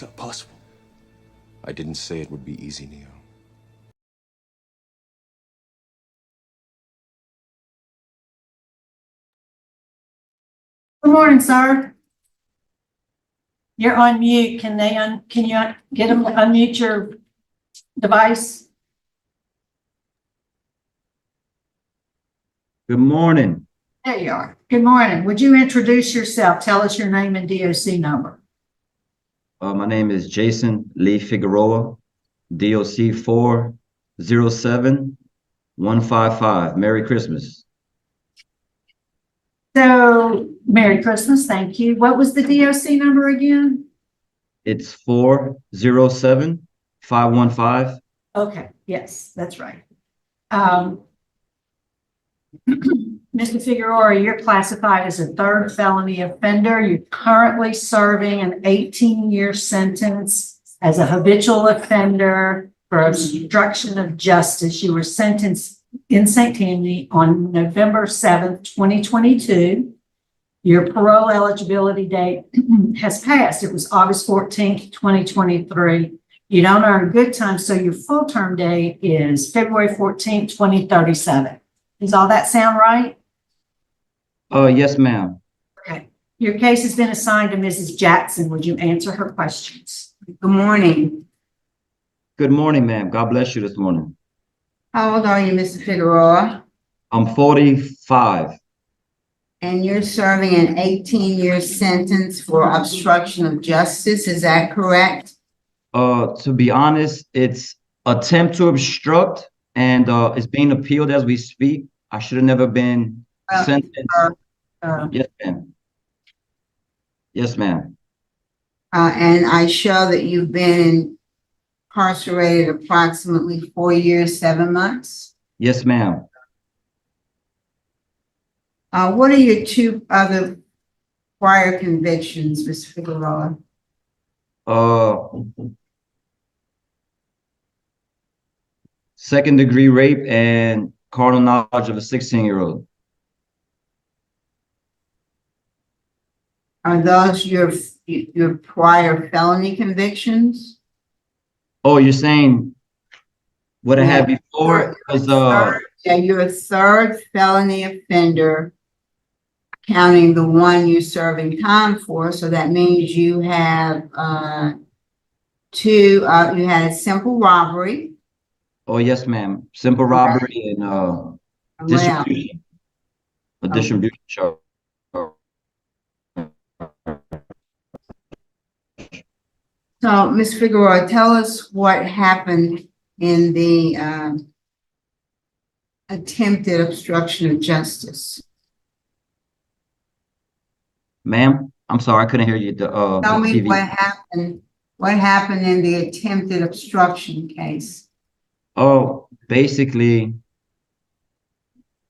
It's not possible. I didn't say it would be easy, Neo. Good morning, sir. You're on mute. Can you get them to unmute your device? Good morning. There you are. Good morning. Would you introduce yourself? Tell us your name and DOC number. My name is Jason Lee Figueroa, DOC 407155. Merry Christmas. So, Merry Christmas. Thank you. What was the DOC number again? It's 407515. Okay. Yes, that's right. Mr. Figueroa, you're classified as a third felony offender. You're currently serving an 18-year sentence as a habitual offender for obstruction of justice. You were sentenced in St. Tammany on November 7th, 2022. Your parole eligibility date has passed. It was August 14th, 2023. You don't earn good time, so your full term date is February 14th, 2037. Does all that sound right? Yes, ma'am. Okay. Your case has been assigned to Mrs. Jackson. Would you answer her questions? Good morning. Good morning, ma'am. God bless you this morning. How old are you, Mr. Figueroa? I'm 45. And you're serving an 18-year sentence for obstruction of justice, is that correct? To be honest, it's attempt to obstruct, and it's being appealed as we speak. I should have never been sentenced. Yes, ma'am. Yes, ma'am. And I show that you've been incarcerated approximately 4 years, 7 months. Yes, ma'am. What are your two other prior convictions, Mr. Figueroa? Second-degree rape and carnal knowledge of a 16-year-old. Are those your prior felony convictions? Oh, you're saying what I had before? Yeah, you're a third felony offender, counting the one you're serving time for. So that means you have you had a simple robbery. Oh, yes, ma'am. Simple robbery and distribution. A distribution charge. So, Ms. Figueroa, tell us what happened in the attempted obstruction of justice. Ma'am, I'm sorry, I couldn't hear you. Tell me TV. what happened in the attempted obstruction case. Oh, basically,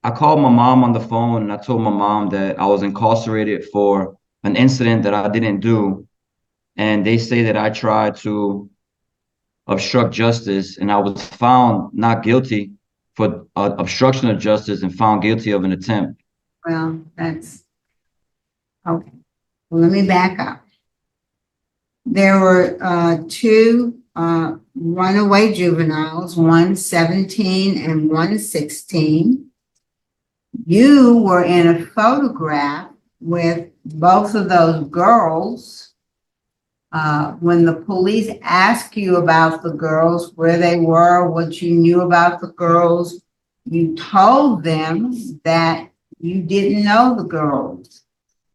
I called my mom on the phone and I told my mom that I was incarcerated for an incident that I didn't do. And they say that I tried to obstruct justice, and I was found not guilty for obstruction of justice and found guilty of an attempt. Well, that's okay. Well, let me back up. There were two runaway juveniles, one 17 and one 16. You were in a photograph with both of those girls. When the police asked you about the girls, where they were, what you knew about the girls, you told them that you didn't know the girls.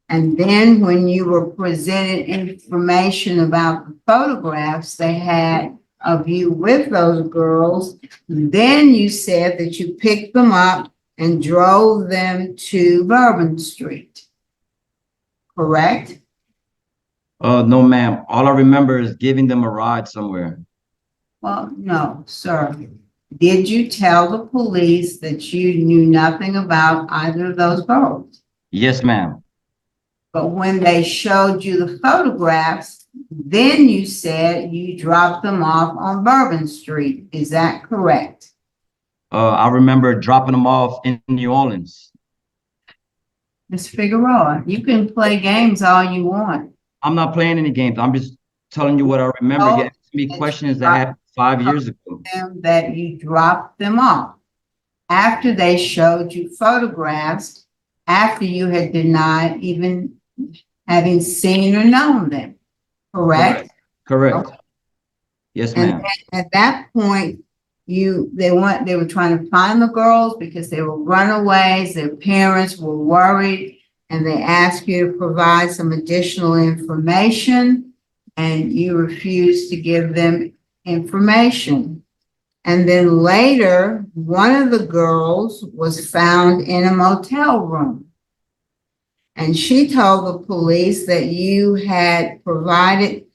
And then when you were presented information about the photographs they had of you with those girls, then you said that you picked them up and drove them to Bourbon Street. Correct? No, ma'am. All I remember is giving them a ride somewhere. Well, no, sir. Did you tell the police that you knew nothing about either of those girls? Yes, ma'am. But when they showed you the photographs, then you said you dropped them off on Bourbon Street. Is that correct? I remember dropping them off in New Orleans. Ms. Figueroa, you can play games all you want. I'm not playing any games. I'm just telling you what I remember. Oh, You're asking me that questions you that happened 5 years ago. them that you dropped them off after they showed you photographs, after you had denied even having seen or known them, correct? Correct. Okay. Yes, And ma'am. at that point, they were trying to find the girls because they were runaways, their parents were worried, and they asked you to provide some additional information, and you refused to give them information. And then later, one of the girls was found in a motel room. And she told the police that you had provided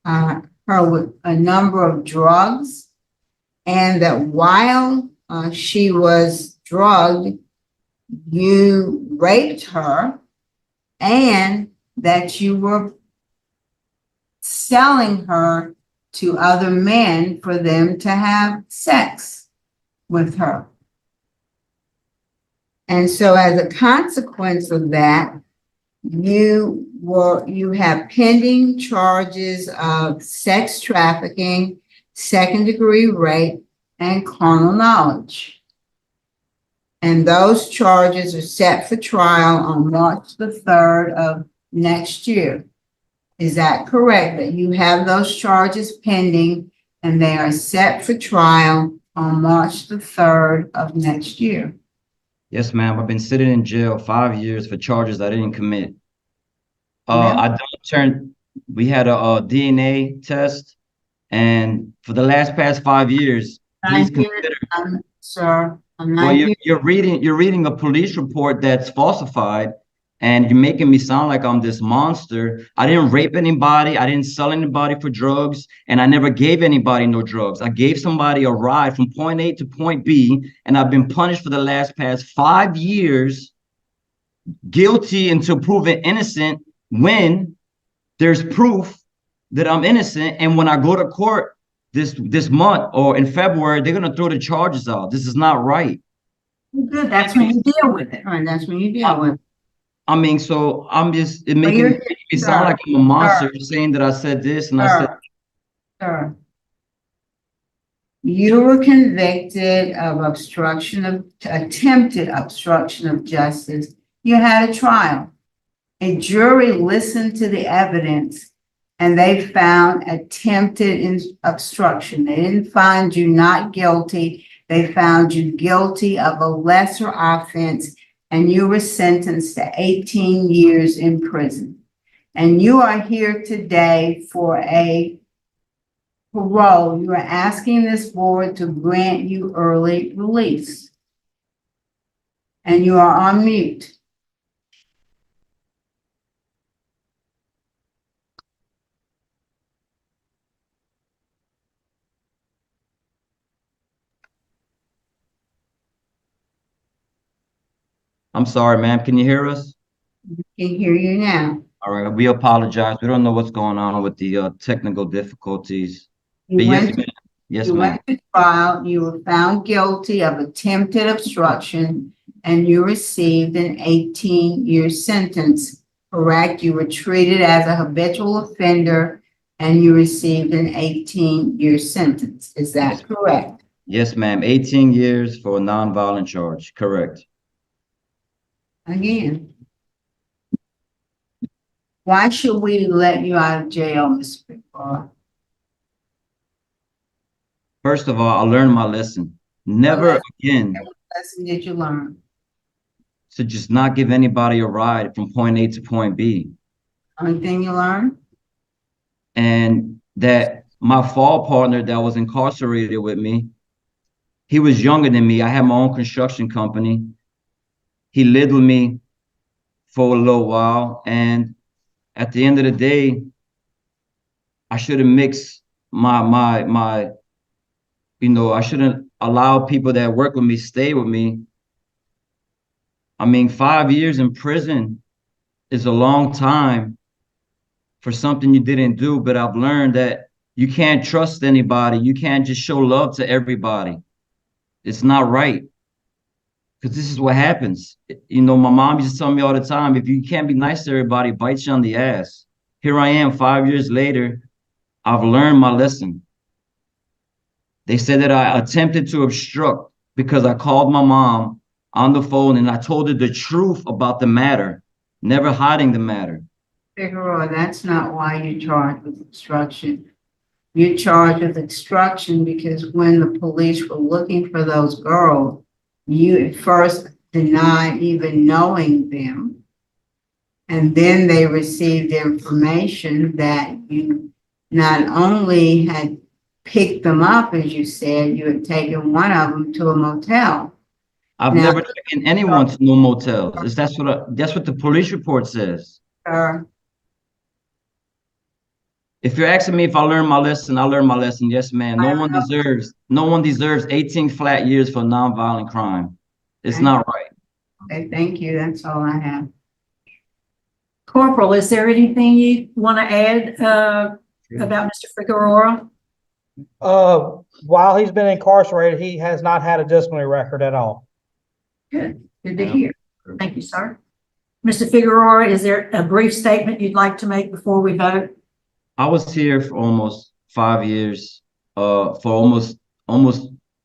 her with a number of drugs, and that while she was drugged, you raped her, and that you were selling her to other men for them to have sex with her. And so as a consequence of that, you have pending charges of sex trafficking, second-degree rape, and carnal knowledge. And those charges are set for trial on March the 3rd of next year. Is that correct, that you have those charges pending and they are set for trial on March the 3rd of next year? Yes, ma'am. I've been sitting in jail 5 years for charges I didn't commit. We had a DNA test, and for the past 5 years, he's considered. Sir, I'm not Well, here. you're reading a police report that's falsified, and you're making me sound like I'm this monster. I didn't rape anybody. I didn't sell anybody for drugs, and I never gave anybody no drugs. I gave somebody a ride from point A to point B, and I've been punished for the past 5 years, guilty until proven innocent, when there's proof that I'm innocent. And when I go to court this month or in February, they're gonna throw the charges out. This is not right. Good, that's when you deal with it. All right, that's when you deal with it. I mean, so it you're- making me sound like I'm a monster, saying that I said this and I said. Sir, you were convicted of attempted obstruction of justice. You had a trial. A jury listened to the evidence and they found attempted obstruction. They didn't find you not guilty. They found you guilty of a lesser offense, and you were sentenced to 18 years in prison. And you are here today for a parole. You are asking this board to grant you early release. And you are on mute. I'm sorry, ma'am. Can you hear us? Can hear you now. All right. We apologize. We don't know what's going on with the technical difficulties. You But yes, went ma'am. Yes, You ma'am. went to trial, you were found guilty of attempted obstruction, and you received an 18-year sentence, correct? You were treated as a habitual offender, and you received an 18-year sentence. Is that correct? Yes, ma'am. 18 years for a nonviolent charge. Correct. Again. Why should we let you out of jail, Mr. Pickford? First of all, I learned my lesson. Never again What lesson did you learn? to just not give anybody a ride from point A to point B. Only thing you learned? And that my fall partner that was incarcerated with me, he was younger than me. I had my own construction company. He lived with me for a little while. And at the end of the day, I should have mixed I shouldn't allow people that work with me stay with me. I mean, 5 years in prison is a long time for something you didn't do, but I've learned that you can't trust anybody. You can't just show love to everybody. It's not right. Because this is what happens. You know, my mom used to tell me all the time, if you can't be nice to everybody, bite you on the ass. Here I am 5 years later, I've learned my lesson. They said that I attempted to obstruct because I called my mom on the phone and I told her the truth about the matter, never hiding the matter. Figueroa, that's not why you're charged with obstruction. You're charged with obstruction because when the police were looking for those girls, you at first denied even knowing them. And then they received information that you not only had picked them up, as you said, you had taken one of them to a motel. I've Now- never taken anyone to no motels. That's what the police report says. If you're asking me if I learned my lesson, I learned my lesson. Yes, ma'am. No one deserves 18 flat years for nonviolent crime. It's not right. Okay, thank you. That's all I have. Corporal, is there anything you want to add about Mr. Figueroa? While he's been incarcerated, he has not had a disciplinary record at all. Good to hear. Thank you, sir. Mr. Figueroa, is there a brief statement you'd like to make before we vote? I was here for almost 5 years. For almost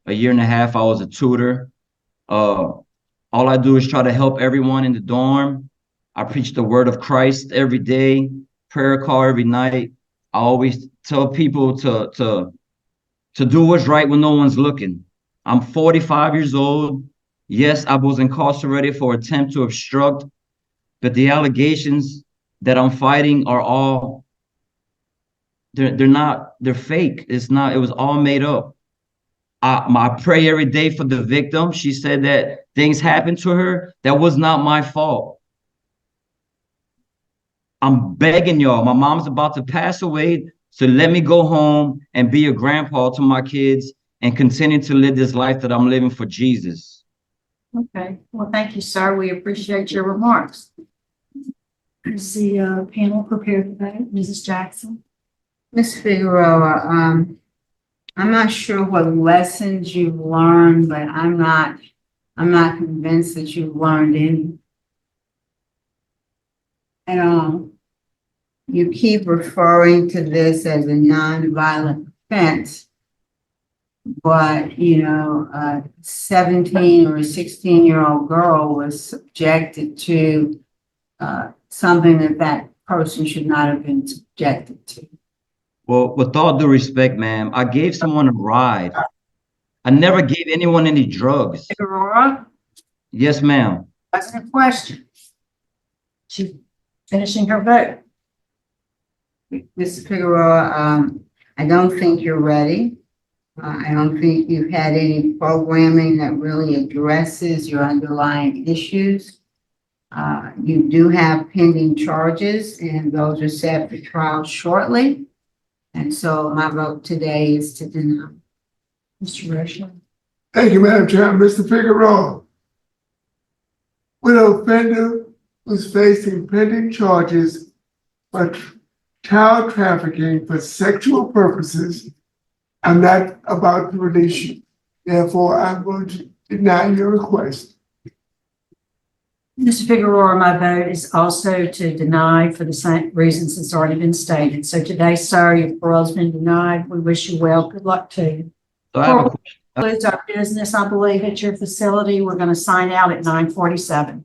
a year and a half, I was a tutor. All I do is try to help everyone in the dorm. I preach the word of Christ every day, prayer call every night. I always tell people to do what's right when no one's looking. I'm 45 years old. Yes, I was incarcerated for attempt to obstruct, but the allegations that I'm fighting are all, they're fake. It was all made up. I pray every day for the victim. She said that things happened to her. That was not my fault. I'm begging y'all. My mom's about to pass away. So let me go home and be a grandpa to my kids and continue to live this life that I'm living for Jesus. Okay. Well, thank you, sir. We appreciate your remarks. Is the panel prepared to vote? Mrs. Jackson? Ms. Figueroa, I'm not sure what lessons you've learned, but I'm not convinced that you've learned any at all. You keep referring to this as a nonviolent offense, but a 17 or a 16-year-old girl was subjected to something that person should not have been subjected to. Well, with all due respect, ma'am, I gave someone a ride. I never gave anyone any drugs. Figueroa? Yes, ma'am. Wasn't a question. She's finishing her vote. Mr. Figueroa, I don't think you're ready. I don't think you've had any programming that really addresses your underlying issues. You do have pending charges, and those are set for trial shortly. And so my vote today is to deny. Mr. Rushing. Thank you, Madam Chair. Mr. Figueroa, when an offender was facing pending charges for child trafficking for sexual purposes, I'm not about to release you. Therefore, I'm going to deny your request. Mr. Figueroa, my vote is also to deny for the same reasons that's already been stated. So today, sir, your parole's been denied. We wish you well. Good luck to you. So I have a question. Concludes our business, I believe, at your facility. We're going to sign out at 9:47.